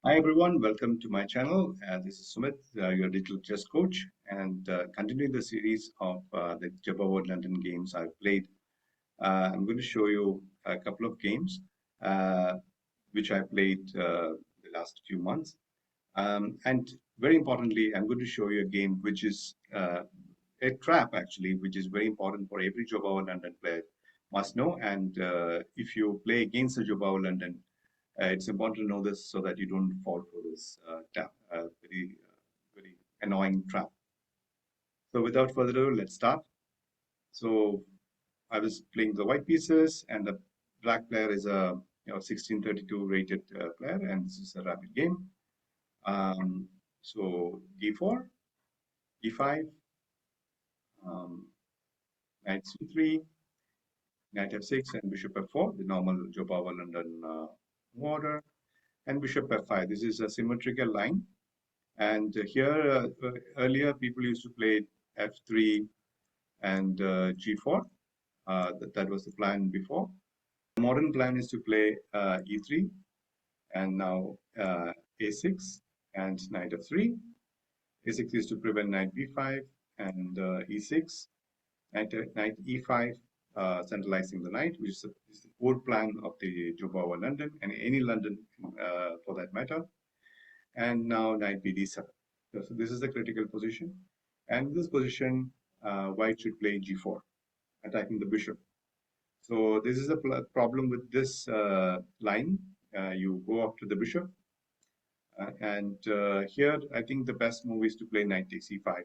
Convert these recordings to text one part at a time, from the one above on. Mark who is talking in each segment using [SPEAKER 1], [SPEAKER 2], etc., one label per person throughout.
[SPEAKER 1] Hi everyone, welcome to my channel. This is Sumit, your digital chess coach, and continuing the series of the Jobava London games I've played. I'm going to show you a couple of games uh, which I played the last few months. And very importantly, I'm going to show you a game which is a trap actually, which is very important for every Jobava London player must know. And if you play against the Jobava London, it's important to know this so that you don't fall for this very annoying trap. So without further ado, let's start. So I was playing the white pieces, and the black player is a 1632 rated player, and this is a rapid game. So d4, e5, um, knight c3, knight f6, and bishop f4, the normal Jobava London order, and bishop f5. This is a symmetrical line. And here, earlier people used to play f3 and g4. That was the plan before. The modern plan is to play e3 and now a6 and knight f3. a6 is to prevent knight b5 and e6, knight e5, centralizing the knight, which is the old plan of the Jobava London and any London for that matter. And now knight b d7. So this is the critical position. And in this position, white should play g4, attacking the bishop. So this is the problem with this line. You go after the bishop. And here, I think the best move is to play knight takes e5.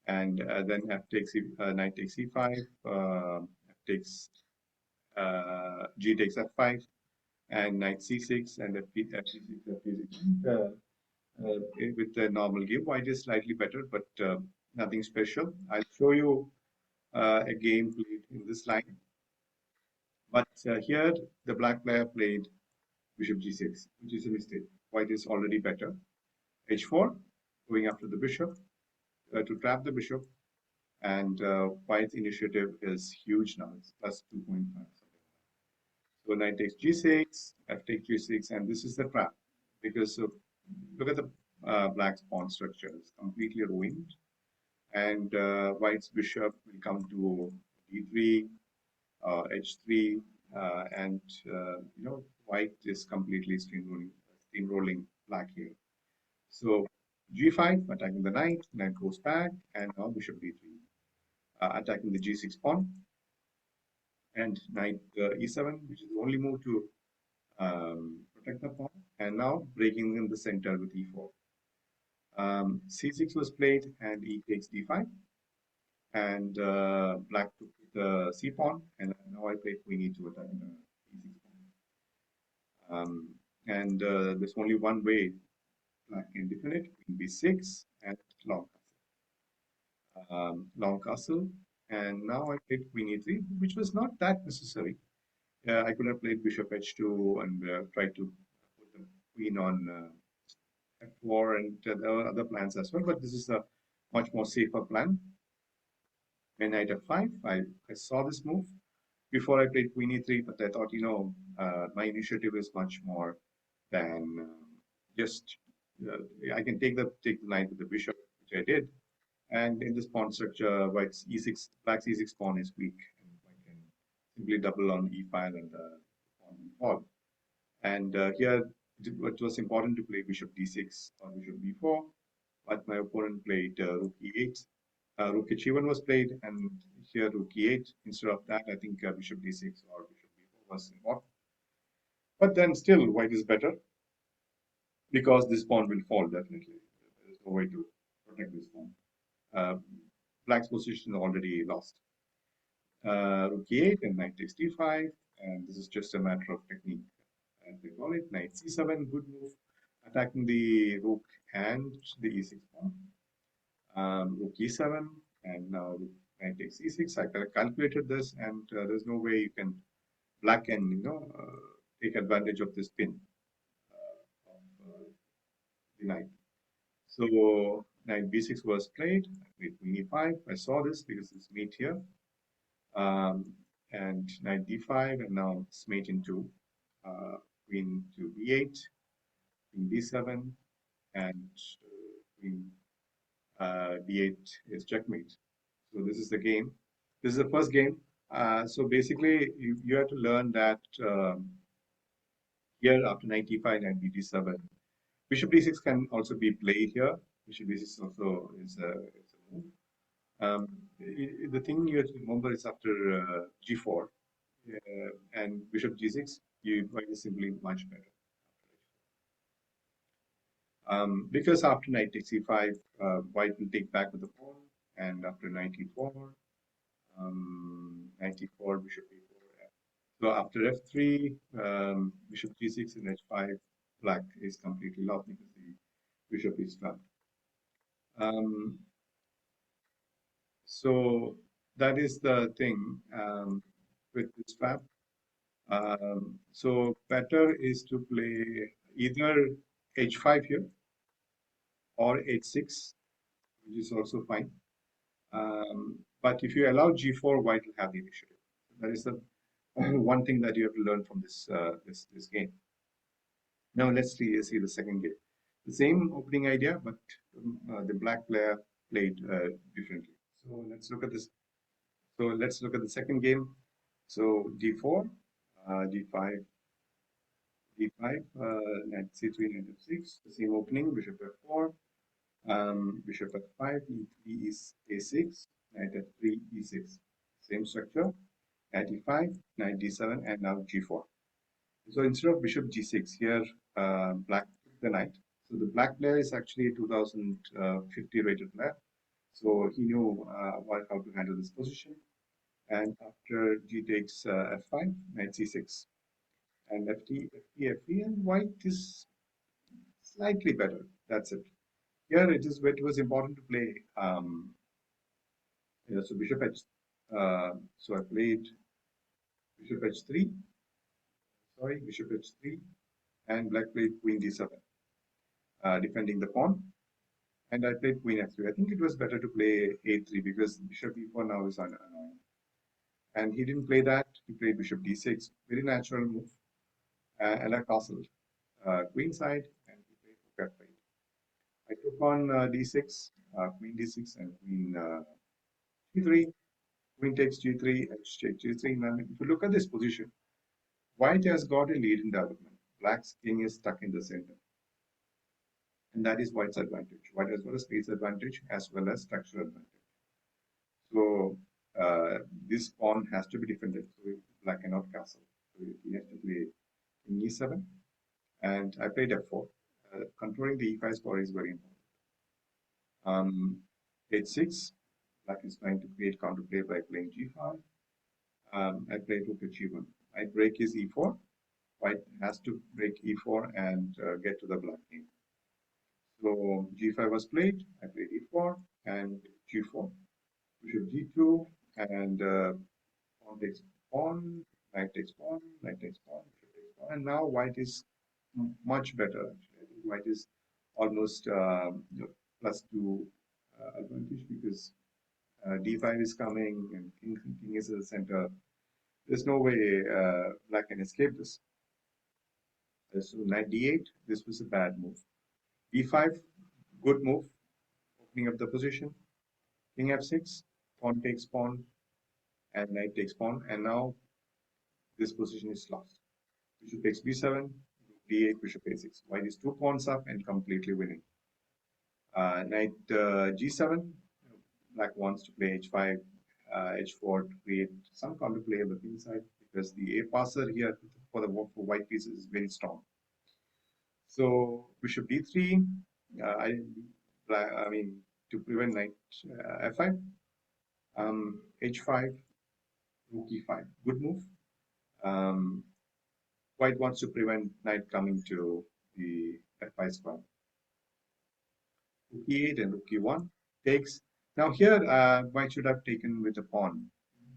[SPEAKER 1] And then knight takes e5, f takes, g takes f5, and knight c6, and f6, f6. With the normal game. White is slightly better, but nothing special. I'll show you a game played in this line. But here, the black player played bishop g6, which is a mistake. White is already better. h4, going after the bishop to trap the bishop. And white's initiative is huge now. It's plus 2.5. So knight takes g6, f takes g6, and this is the trap. Because look at the black's pawn structure. It's completely ruined. And white's bishop will come to d3, h3, and white is completely steamrolling black here. So g5, attacking the knight goes back, and now bishop d3, attacking the g6 pawn, and knight e7, which is the only move to protect the pawn, and now breaking in the center with e4. c6 was played, and e takes d5, and black took the c pawn, and now I played queen e2 attacking the e6 pawn. And there's only one way black can defend it: queen b6 and long castle. Long castle, and now I played queen e3, which was not that necessary. I could have played bishop h2 and tried to put the queen on f4, and there were other plans as well, but this is a much more safer plan. And knight f5, I saw this move before I played queen e3, but I thought, my initiative is much more than just I can take the knight with the bishop, which I did. And in this pawn structure, black's e6 pawn is weak, and I can simply double on e5 and the pawn will fall. And here, it was important to play bishop d6 or bishop b4, but my opponent played rook e8. Rook h1 was played, and here rook e8. Instead of that, I think bishop d6 or bishop b4 was important. But then still, white is better because this pawn will fall definitely. There is no way to protect this pawn. Black's position is already lost. Rook e8 and knight takes d5, and this is just a matter of technique. As they call it, knight c7, good move, attacking the rook and the e6 pawn. Rook e7, and now knight takes e6. I calculated this, and there's no way you can black can take advantage of this pin of the knight. So knight b6 was played. I played queen e5. I saw this because it's mate here. And knight d5, and now it's mate into queen to b8, Queen d7, and queen d8 is checkmate. So this is the game. This is the first game. So basically, you have to learn that here after knight e5 and d7, bishop d6 can also be played here. Bishop d6 also is a move. The thing you have to remember is after g4 and bishop g6, you white is simply much better. Because after knight takes e5, white will take back with the pawn, and after knight e4, knight e4, bishop e4. So after f3, bishop g6 and h5, black is completely lost because the bishop is trapped. So that is the thing with this trap. So better is to play either h5 here or h6, which is also fine. But if you allow g4, white will have the initiative. That is the one thing that you have to learn from this game. Now let's see the second game. The same opening idea, but the black player played differently. So let's look at this. So let's look at the second game. So d4, d5, d5, knight c3, knight f6. The same opening. Bishop f4, bishop f5, e3 is a6, knight f3, e6. Same structure. Knight e5, knight d7, and now g4. So instead of bishop g6, here black took the knight. So the black player is actually a 2050 rated player. So he knew how to handle this position. And after g takes f5, knight c6, and ft, ft, and white is slightly better. That's it. Here it was important to play. So bishop h. So I played bishop h3. Sorry, bishop h3, and black played queen d7, defending the pawn. And I played queen f3. I think it was better to play a3 because bishop e4 now is annoying. And he didn't play that. He played bishop d6, very natural move, and I castled queen side, and he played rook f8. I took on d6, queen d6, and queen g3. Queen takes g3, h takes g3. Now, if you look at this position, white has got a lead in development. Black's king is stuck in the center. And that is white's advantage. White has got a space advantage as well as structural advantage. So this pawn has to be defended. So black cannot castle. So he has to play in e7. And I played f4. Controlling the e5 score is very important. h6. Black is trying to create counterplay by playing g5. I played rook at g1. I break his e4. White has to break e4 and get to the black king. So g5 was played. I played e4 and g4. Bishop g2 and pawn takes pawn, knight takes pawn, knight takes pawn, bishop takes pawn, and now white is much better. Actually, I think white is almost +2 advantage because d5 is coming and king is at the center. There's no way black can escape this. So knight d8, this was a bad move. e5, good move, opening up the position. King f6, pawn takes pawn, and knight takes pawn, and now this position is lost. Bishop takes b7, d8, bishop a6. White is 2 pawns up and completely winning. Knight g7, black wants to play h5, h4 to create some counterplay on the king side because the a passer here for white pieces is very strong. So bishop d3, I mean to prevent knight f5, h5, rook e5, good move. White wants to prevent knight coming to the f5 square. Rook e8 and rook e1 takes. Now here, white should have taken with a pawn,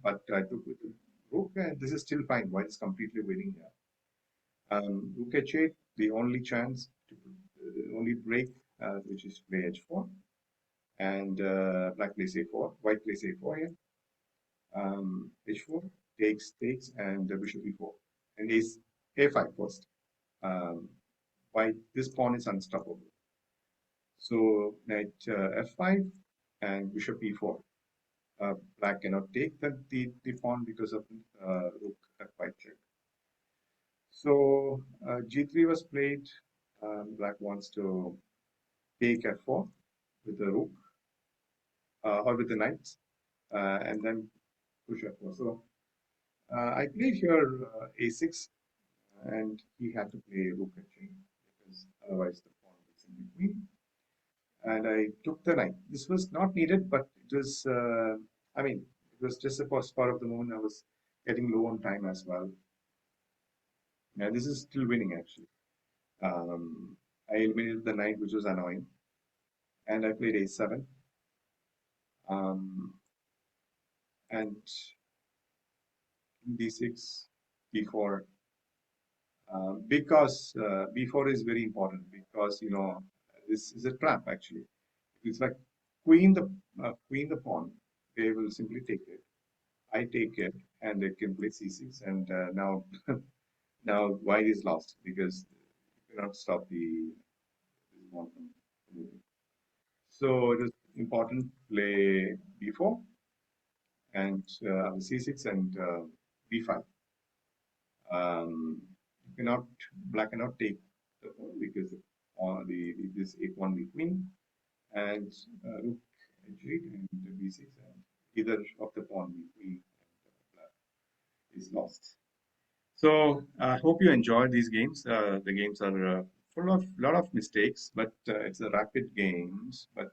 [SPEAKER 1] but I took with the rook, and this is still fine. White is completely winning here. Rook h8, the only chance, only break, which is play h4, and black plays a4, white plays a4 here. H4 takes, and bishop e4, and is a5 first. white, this pawn is unstoppable. So knight f5 and bishop e4. Black cannot take the pawn because of rook f5 check. So g3 was played. Black wants to take f4 with the rook or with the knight, and then push f4. So I played here a6, and he had to play rook h8 because otherwise the pawn was in between. And I took the knight. This was not needed, but it was. I mean, it was just a part of the moment. I was getting low on time as well. Yeah, this is still winning actually. I eliminated the knight, which was annoying, and I played a7. Um, and d6, d4, because b4 is very important because this is a trap actually. It's like queen the pawn. They will simply take it. I take it, and they can play c6, and now now white is lost because you cannot stop the this pawn from moving. So it is important to play b4 and c6 and b5. You cannot Black cannot take the pawn because this a1 the queen and rook h8 and b6, and either of the pawn the queen and black is lost. So I hope you enjoy these games. The games are full of lot of mistakes, but it's a rapid games, but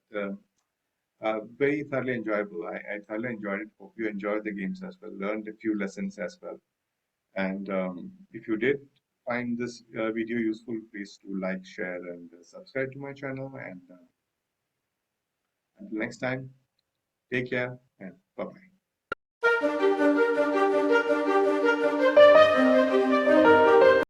[SPEAKER 1] very thoroughly enjoyable. I thoroughly enjoyed it. Hope you enjoyed the games as well. Learned a few lessons as well. And if you did find this video useful, please do like, share, and subscribe to my channel. And until next time, take care and bye bye.